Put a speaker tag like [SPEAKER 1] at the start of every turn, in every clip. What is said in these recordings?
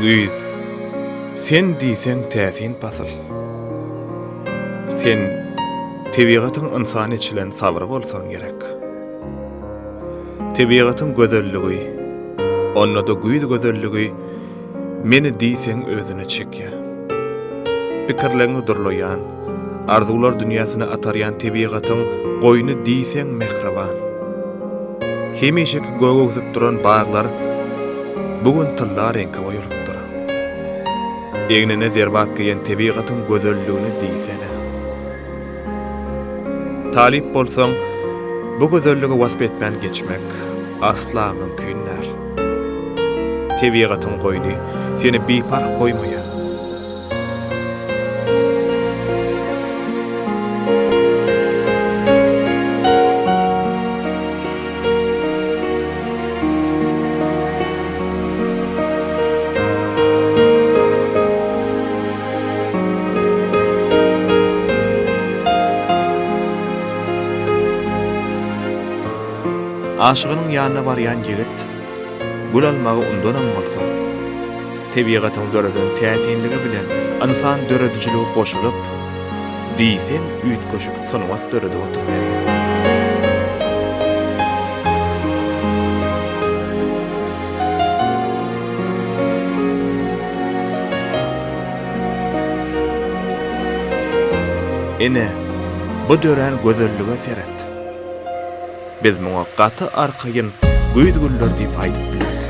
[SPEAKER 1] Güýz, sen diýseň täsin basıl. Sen tebigatyň insany içilen sabry bolsaň gerek. Tebigatyň gözelligi, onda da güýz gözelligi meni diýseň özüne çekýär. Pikirlerini durlayan, arzular dünýasyna ataryan tebigatyň goýuny diýseň mehriban. Hemişek gögöksüp duran baglar bugün tıllar enke boýulypdyr. Egnine zerbap geýen tebigatyň gözelligini diýsene. Talip bolsaň, bu gözelligi wasp etmän geçmek asla mümkin däl. Tebigatyň goýuny seni bepark goýmaýar. Aşygynyň ýanyna barýan ýigit gul almagy undan bolsa, tebigatyň döreden täsinligi bilen insan döredijiligi goşulyp, diýsen üýtgeşik sanawat dörede oturup ene bu dören gözellige seret. Biz muwakkaty arkaýyn güýz güller diýip aýdyp bileriz.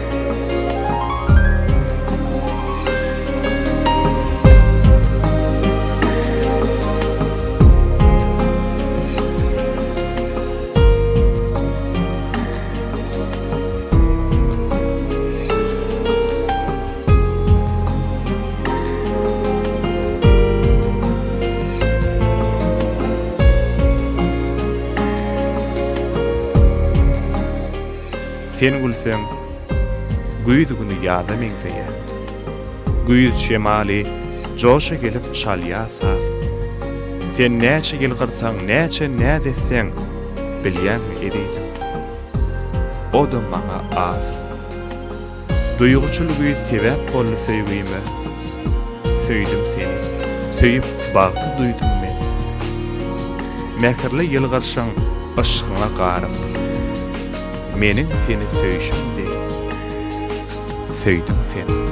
[SPEAKER 1] Sen gülseň, güýz güni ýada meňzeýär. Güýz şemali joşa gelip çalýasas. Sen näçe ýyl gyrsaň, näçe näz etseň, bilýänmi edýän. O da maňa az. Duýguçyl güýz sebäp boldy söýgüme. Söýdim seni, söýüp bagty duýdum men. Mähirli ýyl gyrşaň, aşkyňa garyp. Menin seni söýüşümdi. Söýdüm seni.